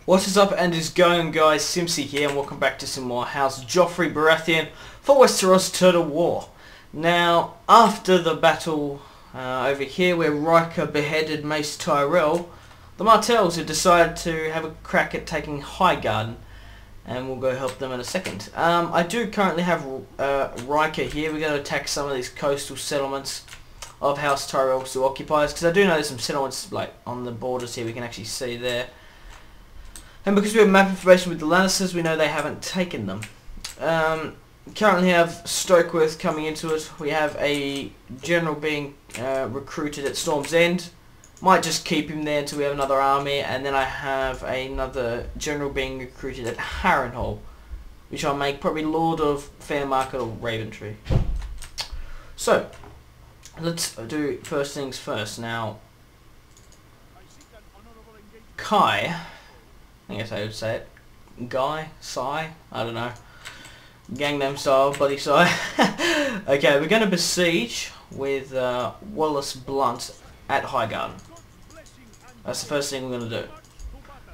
What is up and is going, guys? Simpzy here and welcome back to some more House Joffrey Baratheon for Westeros Turtle War. Now, after the battle over here where Riker beheaded Mace Tyrell, the Martells have decided to have a crack at taking Highgarden, and we'll go help them in a second. I do currently have Riker here. We're going to attack some of these coastal settlements of House Tyrell to occupiers, because I do know there's some settlements like on the borders here we can actually see there. And because we have map information with the Lannisters, we know they haven't taken them. Currently have Stokeworth coming into it. We have a general being recruited at Storm's End. Might just keep him there until we have another army. And then I have another general being recruited at Harrenhal, which I'll make probably Lord of Fairmarket or Raventree. So, let's do first things first. Now, Kai, I guess I would say it. Guy? Sai? I don't know. Gangnam style, bloody Sai. Okay, we're going to besiege with Wallace Blunt at Highgarden. That's the first thing we're going to do.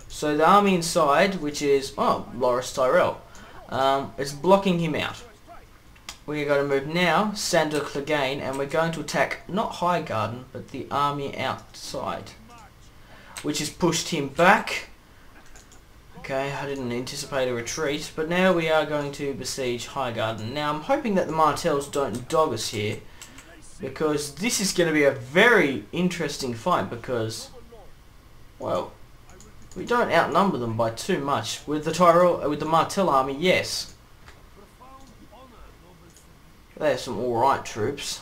So the army inside, which is, Loras Tyrell, is blocking him out. We're going to move now, Sandor Clegane, and we're going to attack not Highgarden, but the army outside, which has pushed him back. Okay, I didn't anticipate a retreat, but now we are going to besiege Highgarden. Now I'm hoping that the Martells don't dog us here, because this is going to be a very interesting fight, because, well, we don't outnumber them by too much. With the Martell army, yes. There's some alright troops.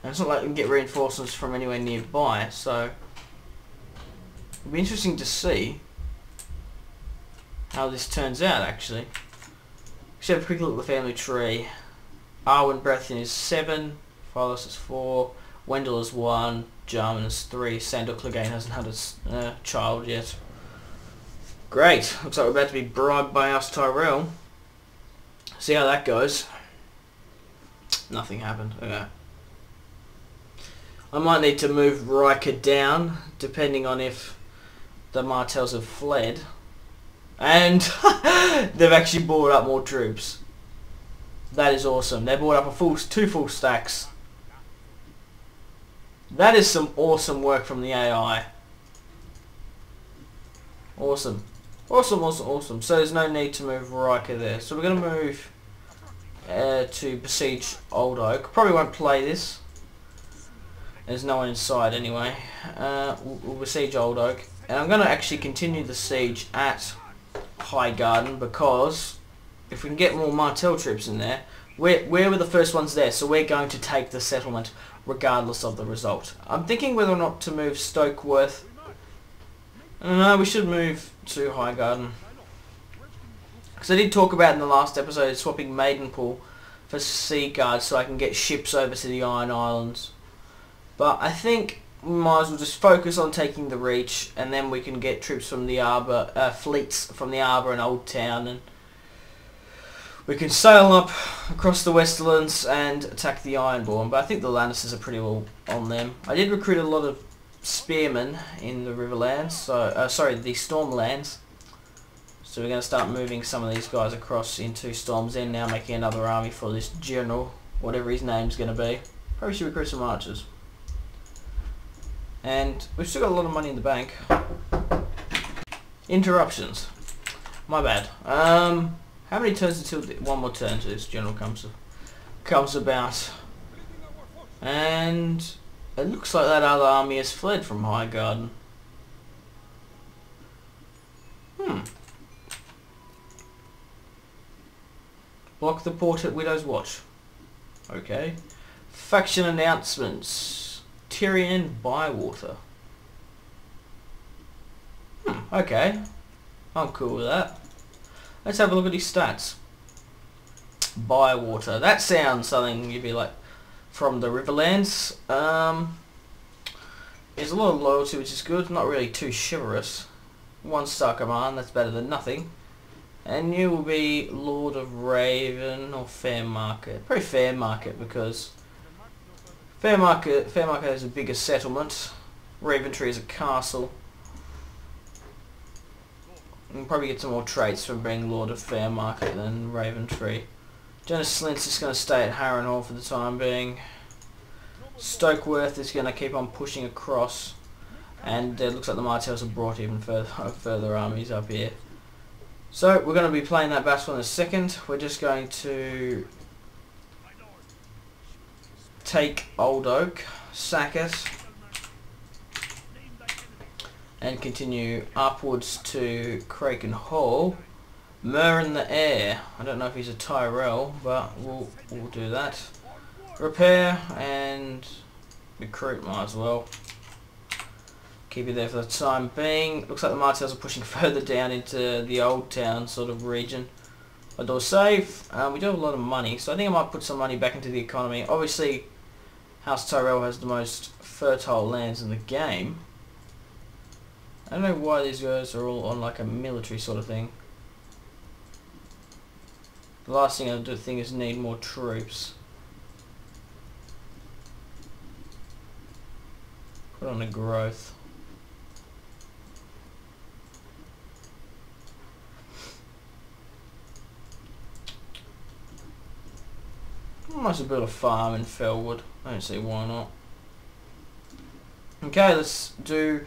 And it's not like we can get reinforcements from anywhere nearby, so it'll be interesting to see how this turns out, actually. Let's have a quick look at the family tree. Arwen Baratheon is 7, Phylos is 4, Wendell is 1, Jarman is 3, Sandor Clegane hasn't had a child yet. Great, looks like we're about to be bribed by House Tyrell. See how that goes. Nothing happened, okay. I might need to move Riker down, depending on if the Martells have fled. And they've actually brought up more troops. That is awesome. They brought up two full stacks. That is some awesome work from the AI. Awesome. Awesome, awesome, awesome. So there's no need to move Riker there. So we're going to move to besiege Old Oak. Probably won't play this. There's no one inside anyway. We'll besiege Old Oak. And I'm going to actually continue the siege at Highgarden, because if we can get more Martell troops in there, we were the first ones there, so we're going to take the settlement regardless of the result. I'm thinking whether or not to move Stokeworth. No, we should move to Highgarden. Because I did talk about in the last episode swapping Maidenpool for Sea Guards so I can get ships over to the Iron Islands. But I think we might as well just focus on taking the Reach, and then we can get troops from the Arbor, fleets from the Arbor and Old Town, and we can sail up across the Westerlands and attack the Ironborn. But I think the Lannisters are pretty well on them. I did recruit a lot of spearmen in the Riverlands, so sorry, the Stormlands. So we're going to start moving some of these guys across into Storm's End now, making another army for this general, whatever his name's going to be. Probably should recruit some archers. And we've still got a lot of money in the bank. Interruptions. My bad. How many turns until one more turn till this general comes about? And it looks like that other army has fled from Highgarden. Block the port at Widow's Watch. Okay. Faction announcements. Tyrion Bywater. Okay. I'm cool with that. Let's have a look at his stats. Bywater. That sounds something you'd be like from the Riverlands. There's a lot of loyalty, which is good. Not really too chivalrous. 1-star command, that's better than nothing. And you will be Lord of Raven or Fairmarket. Probably Fairmarket, because Fairmarket is a bigger settlement. Raventree is a castle. And probably get some more traits from being Lord of Fairmarket than Raventree. Jonas Slint's just going to stay at Harrenhal for the time being. Stokeworth is going to keep on pushing across. And it looks like the Martells have brought even further armies up here. So we're going to be playing that battle in a second. We're just going to take Old Oak, sack it, and continue upwards to Kraken Hall. Myr in the air. I don't know if he's a Tyrell, but we'll do that. Repair and recruit might as well. Keep it there for the time being. Looks like the Martells are pushing further down into the Old Town sort of region. I do save. We do have a lot of money, so I think I might put some money back into the economy. Obviously, House Tyrell has the most fertile lands in the game. I don't know why these guys are all on like a military sort of thing. The last thing I do think is need more troops. Put on a growth. I might have built a farm in Fellwood. I don't see why not. Okay, let's do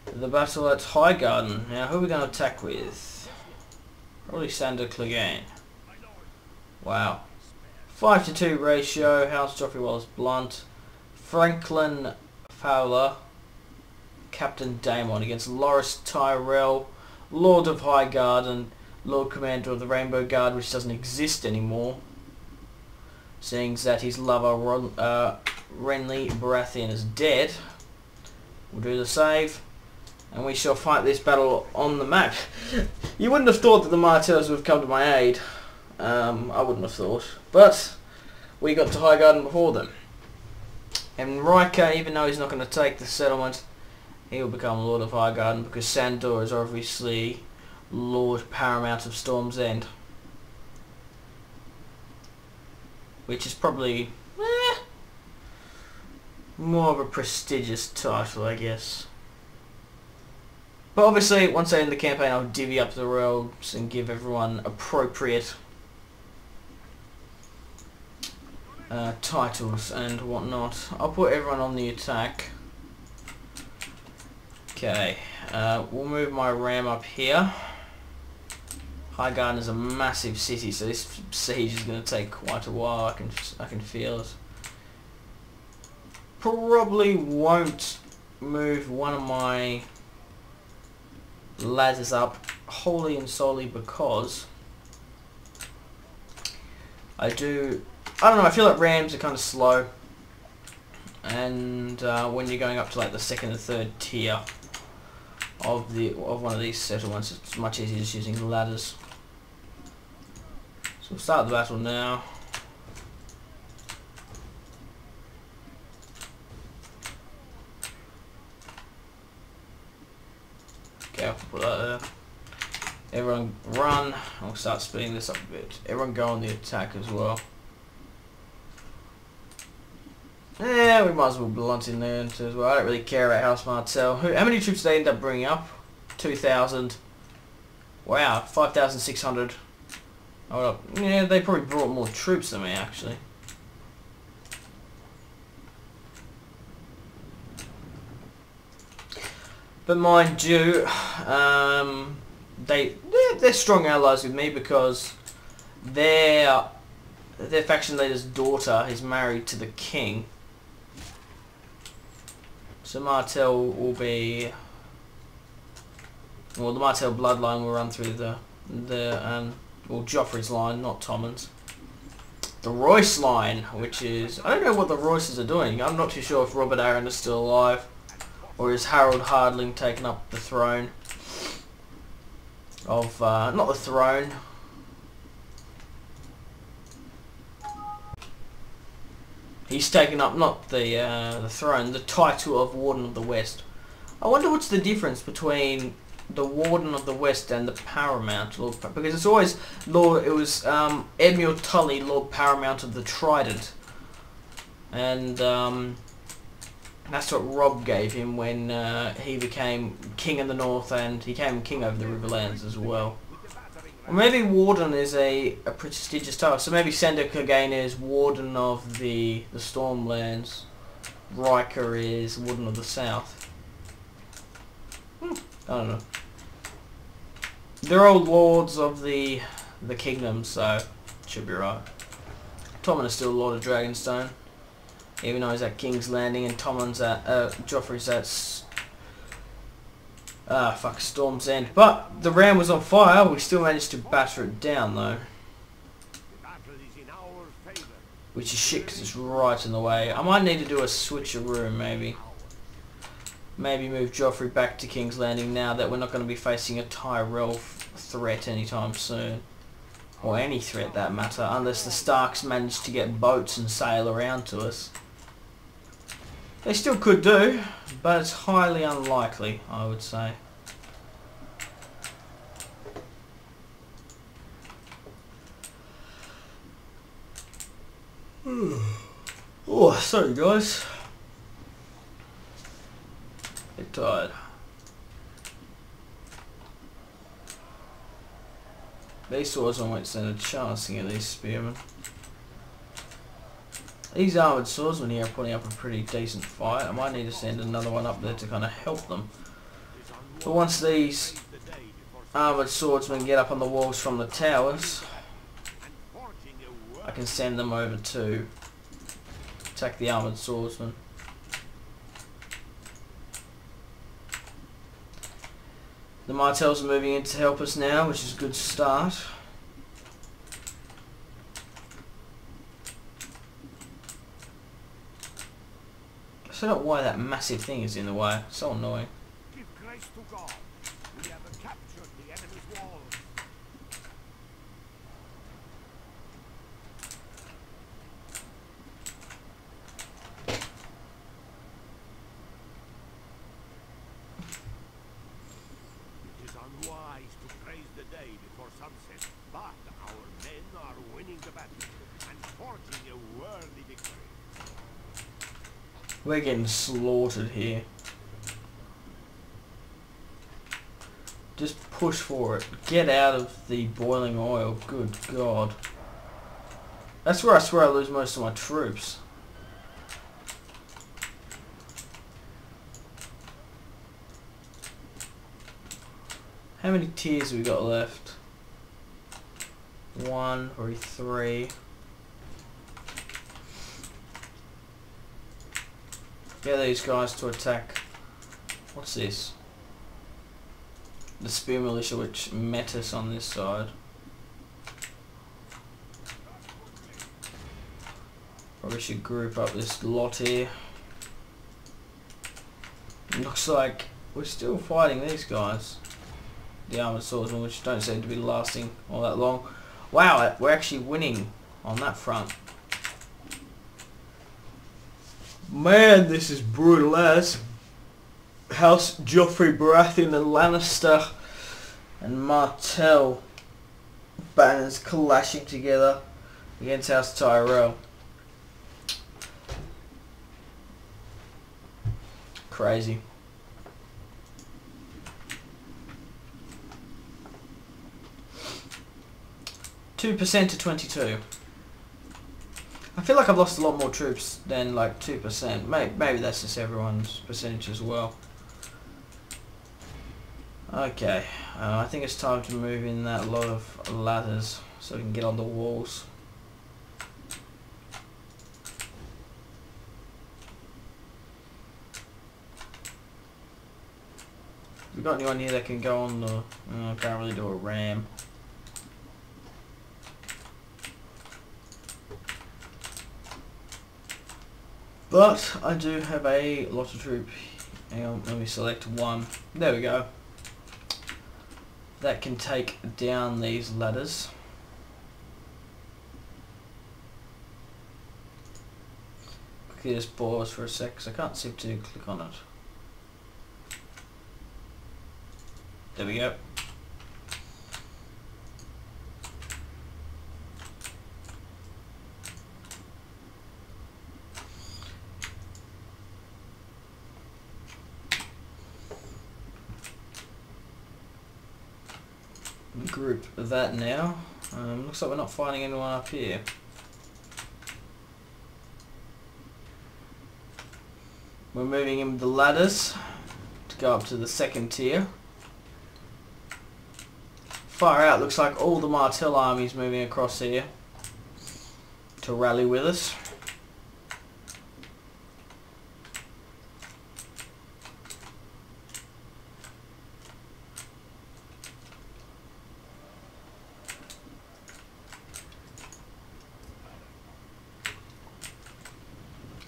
the battle at Highgarden. Now, who are we going to attack with? Probably Sandor Clegane. Wow. 5-2 ratio. House Joffrey Wallace Blunt. Franklin Fowler. Captain Daemon against Loras Tyrell. Lord of Highgarden. Lord Commander of the Rainbow Guard, which doesn't exist anymore. Seeing that his lover Renly Baratheon is dead. We'll do the save. And we shall fight this battle on the map. You wouldn't have thought that the Martells would have come to my aid. I wouldn't have thought. But we got to Highgarden before them. And Riker, even though he's not going to take the settlement, he will become Lord of Highgarden because Sandor is obviously Lord Paramount of Storm's End. Which is probably more of a prestigious title, I guess. But obviously, once I end the campaign, I'll divvy up the roles and give everyone appropriate titles and whatnot. I'll put everyone on the attack. Okay, we'll move my ram up here. Highgarden is a massive city, so this siege is going to take quite a while. I can feel it. Probably won't move one of my ladders up wholly and solely because I don't know, I feel like rams are kind of slow, and when you're going up to like the second and third tier of one of these settlements, it's much easier just using ladders. So we'll start the battle now. Okay, I'll put that there. Everyone run. I'll start speeding this up a bit. Everyone go on the attack as well. Yeah, we might as well blunt in there too as well. I don't really care about House Martell. How many troops did they end up bringing up? 2,000. Wow, 5,600. Hold up. Yeah, they probably brought more troops than me actually. But mind you, they're strong allies with me because their faction leader's daughter is married to the king. So Martell will be, well, the Martell bloodline will run through well, Joffrey's line, not Tommen's. The Royce line, which is, I don't know what the Royces are doing. I'm not too sure if Robert Arryn is still alive, or is Harold Hardling taken up the throne of, not the throne. He's taken up not the throne, the title of Warden of the West. I wonder what's the difference between the Warden of the West and the Paramount Lord, because it's always Lord. It was Edmure Tully, Lord Paramount of the Trident, and That's what Rob gave him when he became king in the north, and he became king over the Riverlands as well. Or maybe Warden is a prestigious title, so maybe Sender Clegane is Warden of the Stormlands. Riker is Warden of the South. I don't know. They're all lords of the kingdom, so should be right. Tommen is still Lord of Dragonstone, even though he's at King's Landing, and Tommen's at Joffrey's at Storm's End. But the ram was on fire. We still managed to batter it down though, which is shit because it's right in the way. I might need to do a switcheroo maybe. Maybe move Joffrey back to King's Landing now that we're not going to be facing a Tyrell threat anytime soon. Or any threat that matter, unless the Starks manage to get boats and sail around to us. They still could do, but it's highly unlikely, I would say. Oh, sorry guys. Bit tired. These swordsmen won't stand a chance against these spearmen. These armoured swordsmen here are putting up a pretty decent fight. I might need to send another one up there to kind of help them. But once these armoured swordsmen get up on the walls from the towers, I can send them over to attack the armoured swordsmen. The Martells are moving in to help us now, which is a good start. I don't know why that massive thing is in the way. It's so annoying. Give grace to God. We have captured the enemy's walls. It is unwise to praise the day before sunset, but our men are winning the battle and forging a worthy victory. We're getting slaughtered here. Just push for it. Get out of the boiling oil. Good God. That's where I swear I lose most of my troops. How many tiers have we got left? 1, or 3. Get these guys to attack. What's this? The spear militia, which met us on this side. Probably should group up this lot here. Looks like we're still fighting these guys. The armoured swordsmen, which don't seem to be lasting all that long. Wow, we're actually winning on that front. Man, this is brutal as House Joffrey Baratheon and Lannister and Martell banners clashing together against House Tyrell. Crazy. %2 to 22. I feel like I've lost a lot more troops than like 2%. Maybe that's just everyone's percentage as well. Okay, I think it's time to move in that lot of ladders so we can get on the walls. We got anyone here that can go on the... can't really do a ram. But I do have a lot of troops. Hang on, let me select one. There we go. That can take down these ladders. Quickly just pause for a sec because I can't seem to click on it. There we go. group that now. Looks like we're not finding anyone up here. We're moving in the ladders to go up to the second tier. Far out, looks like all the Martell armies moving across here to rally with us.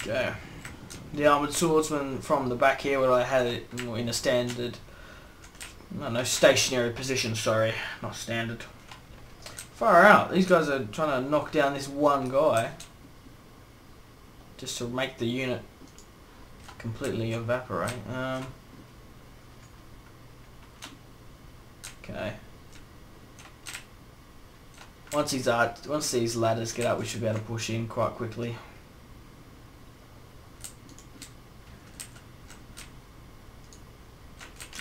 Okay. The armoured swordsman from the back here, where I had it in a standard, no, stationary position, sorry, not standard. Far out, these guys are trying to knock down this one guy just to make the unit completely evaporate. Okay. Once these ladders get up, we should be able to push in quite quickly.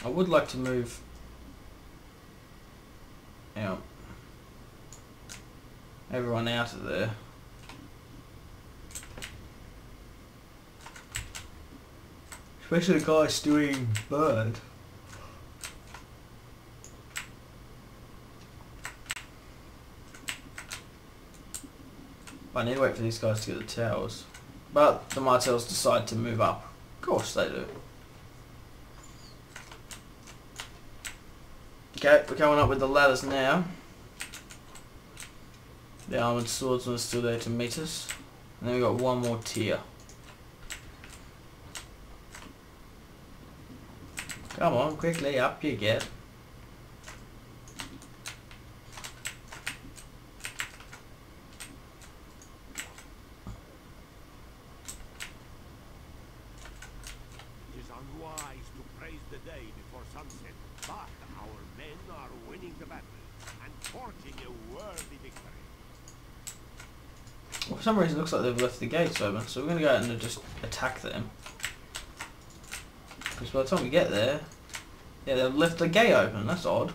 I would like to move everyone out of there. Especially the guy doing bird. I need to wait for these guys to get the towers. But the Martells decide to move up. Of course they do. Okay, we're going up with the ladders now. The armoured swordsman is still there to meet us. And then we've got one more tier. Come on, quickly, up you get. It is unwise to praise the day before sunset, but our men are winning the battle and forging a worthy victory. Well, for some reason it looks like they've left the gates open, so we're going to go out and just attack them. Because by the time we get there, yeah, they've left the gate open, that's odd.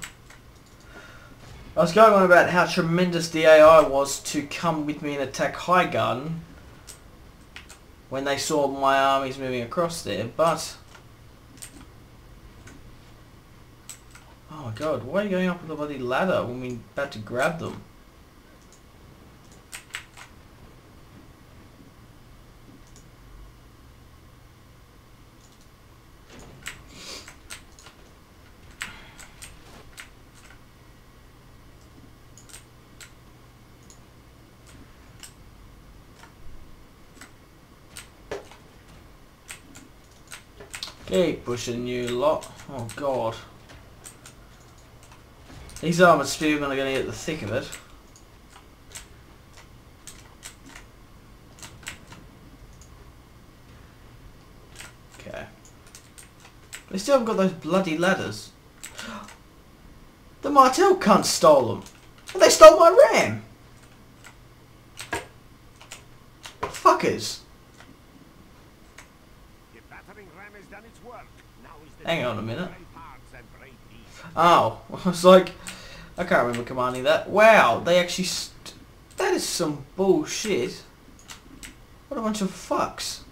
I was going on about how tremendous the AI was to come with me and attack Highgarden when they saw my armies moving across there, but... Oh my god, why are you going up with the bloody ladder when we're about to grab them? Keep pushing, you lot. Oh god. These armoured spearmen are going to get the thick of it. Okay. They still haven't got those bloody ladders. The Martell cunt stole them. And they stole my ram. Fuckers. Hang on a minute. Oh, I was like, I can't remember commanding that. Wow, they actually... that is some bullshit. What a bunch of fucks.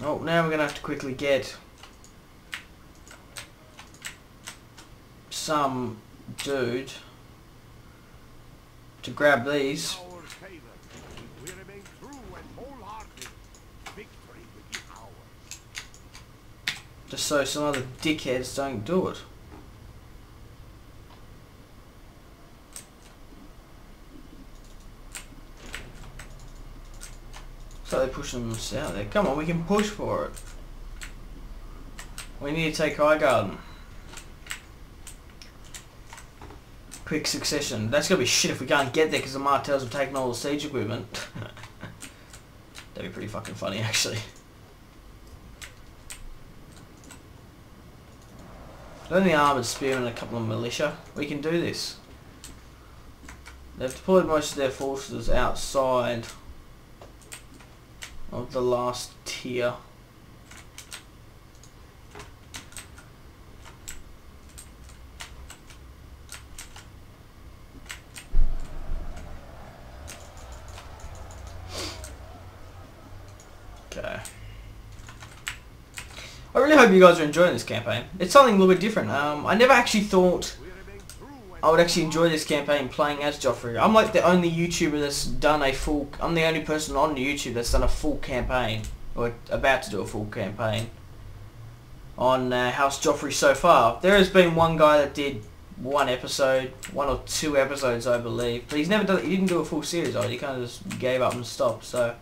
Oh, now we're going to have to quickly get some dude to grab these. Just so some other dickheads don't do it. So they're pushing us out there. Come on, we can push for it. We need to take Highgarden. Quick succession. That's gonna be shit if we can't get there because the Martells have taken all the siege equipment. That'd be pretty fucking funny, actually. Only armoured spearmen and a couple of militia. We can do this. They've deployed most of their forces outside of the last tier. I really hope you guys are enjoying this campaign. It's something a little bit different. I never actually thought I would actually enjoy this campaign playing as Joffrey. I'm like the only YouTuber that's done a full... I'm the only person on YouTube that's done a full campaign, or about to do a full campaign, on House Joffrey so far. There has been one guy that did one or two episodes, I believe, but he didn't do a full series of it. He kind of just gave up and stopped. So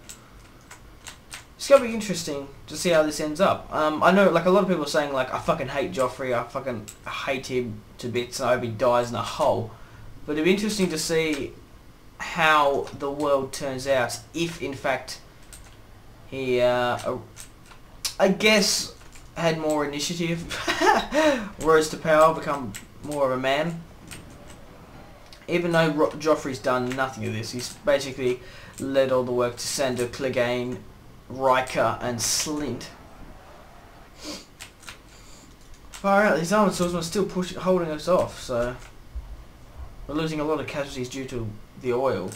it's gonna be interesting to see how this ends up. I know, like, a lot of people are saying, like, I fucking hate Joffrey, I fucking hate him to bits, and I hope he dies in a hole. But it'll be interesting to see how the world turns out if, in fact, he, I guess, had more initiative, rose to power, become more of a man. Even though Joffrey's done nothing of this, he's basically led all the work to Sandor, Clegane, Riker and Slint. Far out, these armored swordsmen are still holding us off, so we're losing a lot of casualties due to the oil.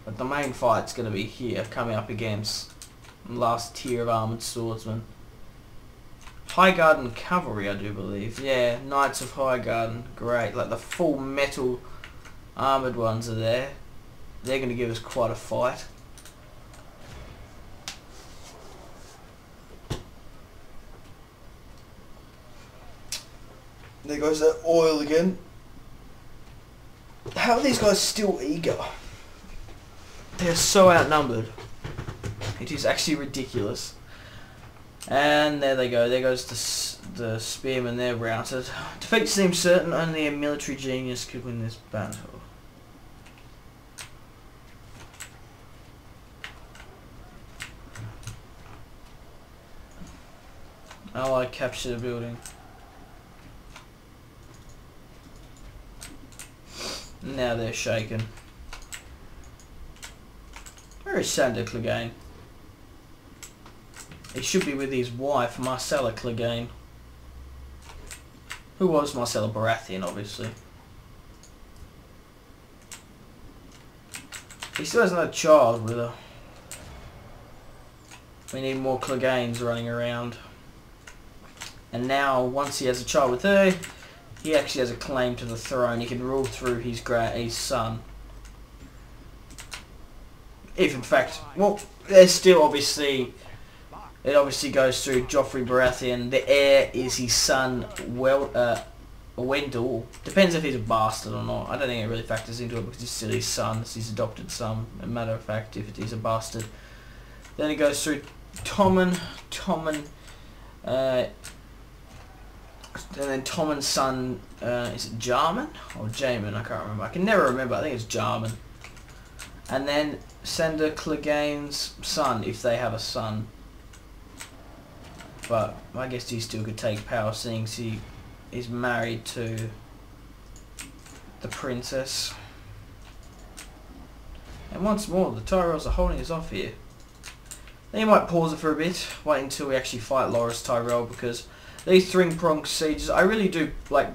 But the main fight's going to be here, coming up against the last tier of armored swordsmen. Highgarden Cavalry, I do believe. Yeah, Knights of Highgarden, great. Like the full metal armoured ones are there. They're going to give us quite a fight. There goes that oil again. How are these guys still eager? They're so outnumbered. It is actually ridiculous. And there they go. There goes the spearmen. They're routed. Defeat seems certain. Only a military genius could win this battle. Allied capture the building. Now they're shaken. Where is Sandor Clegane? He should be with his wife, Marcella Clegane. Who was Marcella Baratheon, obviously. He still hasn't had a child with her. We need more Cleganes running around. And now, once he has a child with her, he actually has a claim to the throne. He can rule through his son. If in fact, well, there's still obviously, it obviously goes through Joffrey Baratheon. The heir is his son, Wendell. Depends if he's a bastard or not. I don't think it really factors into it because he's still his son. It's his adopted son. A matter of fact, if it is a bastard. Then it goes through Tommen, and then Tommen's son, is it Jarman or Jamin? I can't remember. I can never remember. I think it's Jarman. And then Sandor Clegane's son, if they have a son. But I guess he still could take power, seeing he is married to the princess. And once more, the Tyrells are holding us off here. Then you might pause it for a bit, wait until we actually fight Loras Tyrell, because these three-pronged sieges, I really do like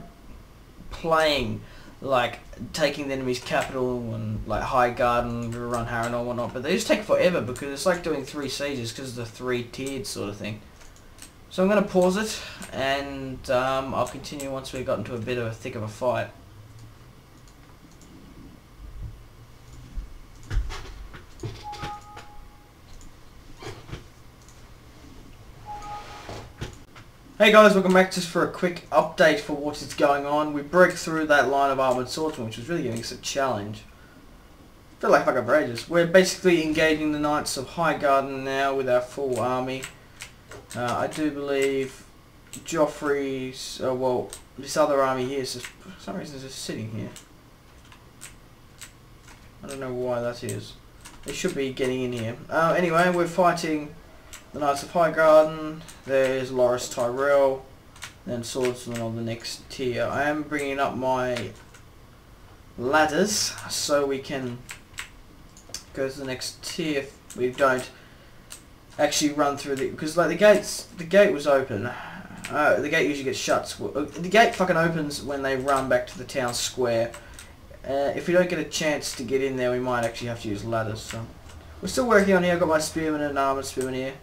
playing, like taking the enemy's capital and like Highgarden, run Harrenhal and whatnot, but they just take forever because it's like doing 3 sieges because of the 3-tiered sort of thing. So I'm going to pause it and I'll continue once we've got into a bit of a thick of a fight. Hey guys, welcome back just for a quick update for what is going on. We broke through that line of armoured swordsmen, which was really giving us a challenge. I feel like fucking outrageous. We're basically engaging the Knights of Highgarden now with our full army. I do believe Joffrey's, well, this other army here is just, for some reason is just sitting here. I don't know why that is. They should be getting in here. Anyway, we're fighting the Knights of Highgarden. There's Loras Tyrell, then swordsmen on the next tier. I am bringing up my ladders so we can go to the next tier if we don't actually run through the, because like the gate was open. The gate usually gets shut. The gate fucking opens when they run back to the town square. If we don't get a chance to get in there, we might actually have to use ladders. So we're still working on here. I've got my spearmen and armoured spearmen here.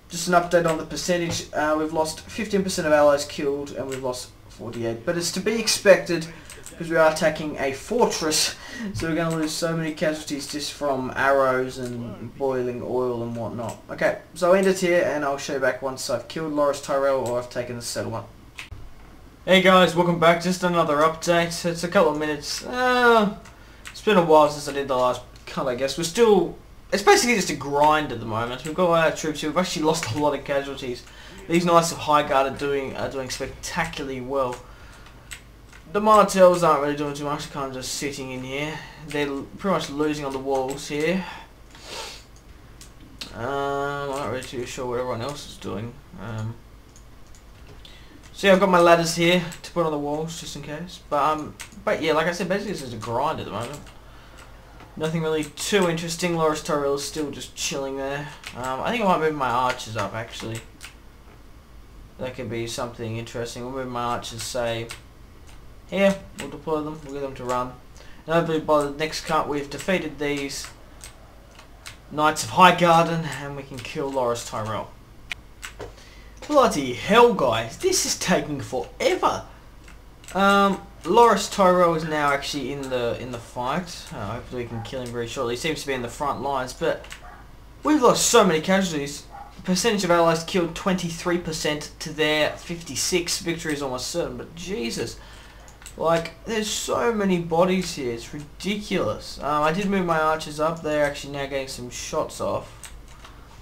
just an update on the percentage. We've lost 15% of allies killed and we've lost 48. But it's to be expected because we are attacking a fortress. So we're going to lose so many casualties just from arrows and boiling oil and whatnot. Okay, so I'll end it here and I'll show you back once I've killed Loras Tyrell or I've taken the settlement. Hey guys, welcome back. Just another update. It's a couple of minutes. It's been a while since I did the last cut, I guess. We're still... It's basically just a grind at the moment. We've got our troops here. We've actually lost a lot of casualties. These Knights of Highguard are doing spectacularly well. The Martells aren't really doing too much. They're kind of just sitting in here. They're pretty much losing on the walls here. I'm not really too sure what everyone else is doing. So yeah, I've got my ladders here to put on the walls just in case. But yeah, like I said, basically this is a grind at the moment. Nothing really too interesting. Loras Tyrell is still just chilling there. I think I might move my archers up actually. That could be something interesting. We'll move my archers, say, here. We'll deploy them. We'll get them to run. And hopefully by the next cut we've defeated these Knights of Highgarden and we can kill Loras Tyrell. Bloody hell, guys! This is taking forever. Loras Tyrell is now actually in the fight. Hopefully we can kill him very shortly. He seems to be in the front lines, but we've lost so many casualties. The percentage of allies killed 23% to their 56. Victory is almost certain, but Jesus. Like, there's so many bodies here. It's ridiculous. I did move my archers up. They're actually now getting some shots off.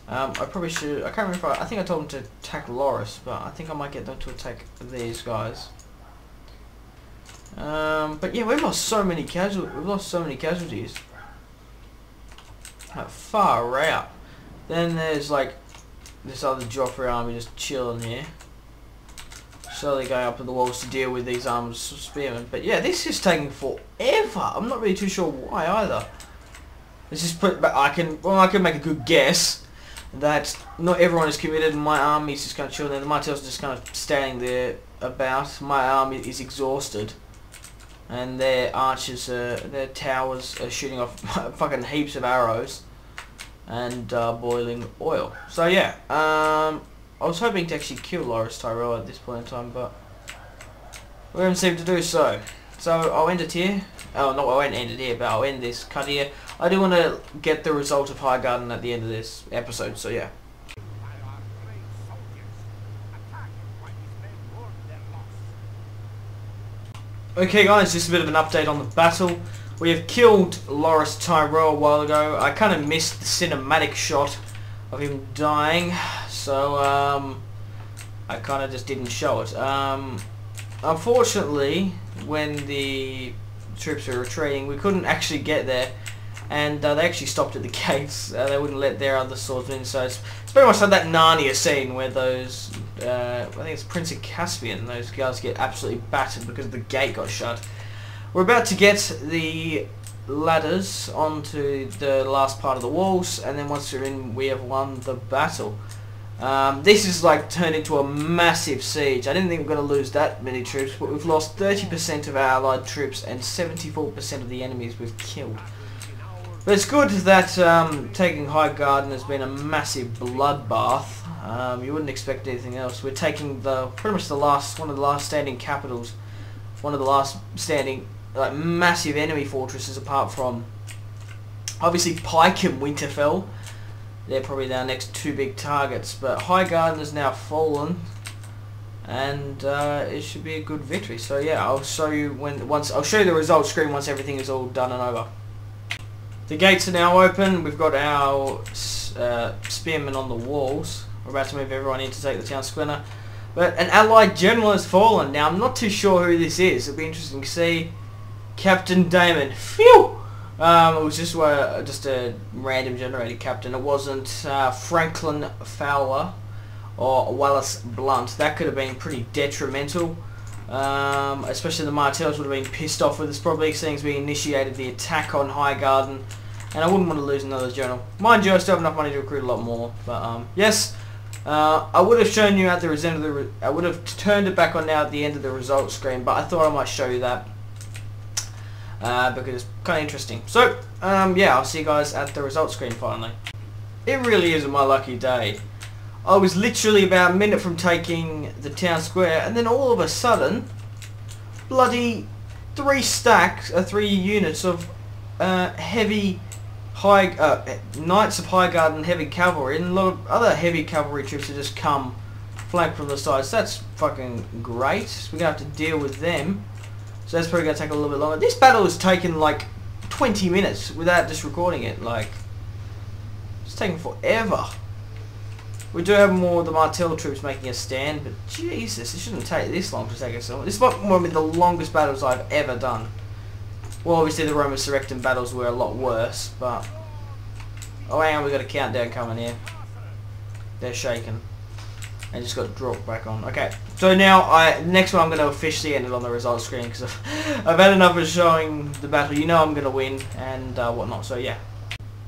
I probably should... I can't remember if I think I told them to attack Loras, but I think I might get them to attack these guys. But yeah, we've lost so many casualties. Far out. Then there's like this other Joffrey army just chilling here. Slowly going up to the walls to deal with these armed spearmen. But yeah, this is taking forever. I'm not really too sure why either. Let's just put... But I can make a good guess that not everyone is committed and my army's just kind of chilling there. The Martells are just kind of standing there about. My army is exhausted. And their archers, their towers are shooting off fucking heaps of arrows and boiling oil. So yeah, I was hoping to actually kill Loras Tyrell at this point in time, but we haven't seemed to do so. So I'll end it here. Oh no, I won't end it here, but I'll end this cut here. I do want to get the result of Highgarden at the end of this episode, so yeah. Okay guys, just a bit of an update on the battle. We have killed Loras Tyrell a while ago. I kind of missed the cinematic shot of him dying, so I kind of just didn't show it. Unfortunately, when the troops were retreating, we couldn't actually get there, and they actually stopped at the gates. They wouldn't let their other swordsmen in, so it's very much like that Narnia scene where those, I think it's Prince of Caspian, those guys get absolutely battered because the gate got shut. We're about to get the ladders onto the last part of the walls, and then once we're in, we have won the battle. This is like turned into a massive siege. I didn't think we were going to lose that many troops, but we've lost 30% of our allied troops and 74% of the enemies we've killed. But it's good that taking Highgarden has been a massive bloodbath. You wouldn't expect anything else. We're taking pretty much one of the last standing capitals, one of the last standing like massive enemy fortresses, apart from obviously Pike and Winterfell. They're probably our next two big targets. But Highgarden has now fallen, and it should be a good victory. So yeah, I'll show you I'll show you the results screen once everything is all done and over. The gates are now open. We've got our spearmen on the walls. We're about to move everyone in to take the town square. But an allied general has fallen. Now I'm not too sure who this is. It'll be interesting to see. Captain Damon. Phew! It was just a random generated captain. It wasn't Franklin Fowler or Wallace Blunt. That could have been pretty detrimental. Especially the Martells would have been pissed off with us probably, seeing as we initiated the attack on Highgarden, and I wouldn't want to lose another general. Mind you, I still have enough money to recruit a lot more, but yes, I would have shown you at the end of the I would have turned it back on now at the end of the results screen, but I thought I might show you that because it's kind of interesting. So yeah, I'll see you guys at the results screen finally. It really is my lucky day. I was literally about a minute from taking the town square, and then all of a sudden, bloody 3 units of heavy Knights of High Guard and heavy cavalry, and a lot of other heavy cavalry troops have just come flank from the sides. That's fucking great. So we're going to have to deal with them. So that's probably going to take a little bit longer. This battle has taken like 20 minutes without just recording it. Like, it's taking forever. We do have more of the Martell troops making a stand, but Jesus, it shouldn't take this long to take us on. This might be the longest battles I've ever done. Well, obviously the Roman Surrectum battles were a lot worse, but... Oh, hang on, we've got a countdown coming here. They're shaking. And just got dropped back on. Okay, so now, next one I'm going to officially end it on the results screen, because I've had enough of showing the battle. You know I'm going to win, and whatnot, so yeah.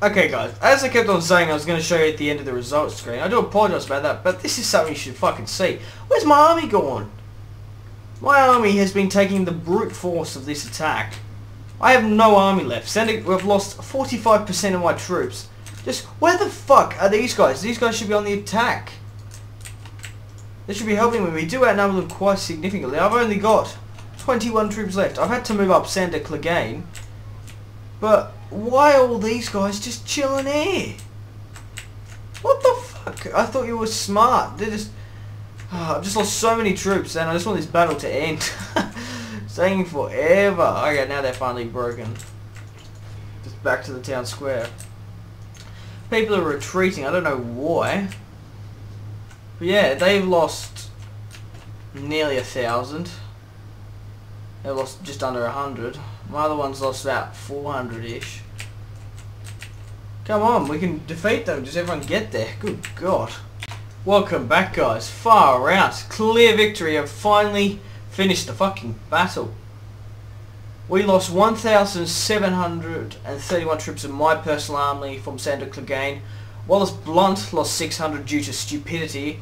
Okay guys, as I kept on saying I was going to show you at the end of the results screen, I do apologise about that, but this is something you should fucking see. Where's my army gone? My army has been taking the brute force of this attack. I have no army left. We've lost 45% of my troops. Just, where the fuck are these guys? These guys should be on the attack. They should be helping me. We do outnumber them quite significantly. I've only got 21 troops left. I've had to move up Sandor Clegane. But why are all these guys just chilling here? What the fuck? I thought you were smart. They're just... I've just lost so many troops and I just want this battle to end. It's taking forever. Okay, now they're finally broken. Just back to the town square. People are retreating. I don't know why. But yeah, they've lost nearly 1,000. They lost just under 100. My other one's lost about 400-ish. Come on, we can defeat them. Does everyone get there? Good God. Welcome back, guys. Far out. Clear victory. I've finally finished the fucking battle. We lost 1,731 troops of my personal army from Sandor Clegane. Wallace Blunt lost 600 due to stupidity.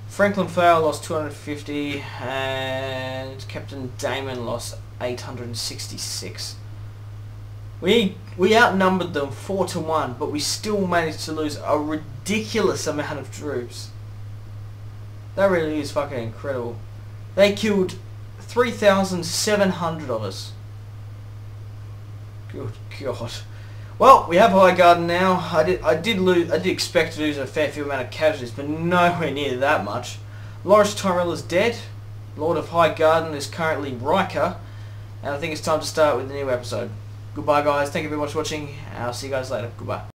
Franklin Fowler lost 250 and Captain Damon lost 866. We outnumbered them 4-1, but we still managed to lose a ridiculous amount of troops. That really is fucking incredible. They killed 3,700 of us. Good God. Well, we have High Garden now. I did expect to lose a fair few amount of casualties, but nowhere near that much. Loras Tyrell is dead. Lord of High Garden is currently Riker, and I think it's time to start with a new episode. Goodbye, guys. Thank you very much for watching. I'll see you guys later. Goodbye.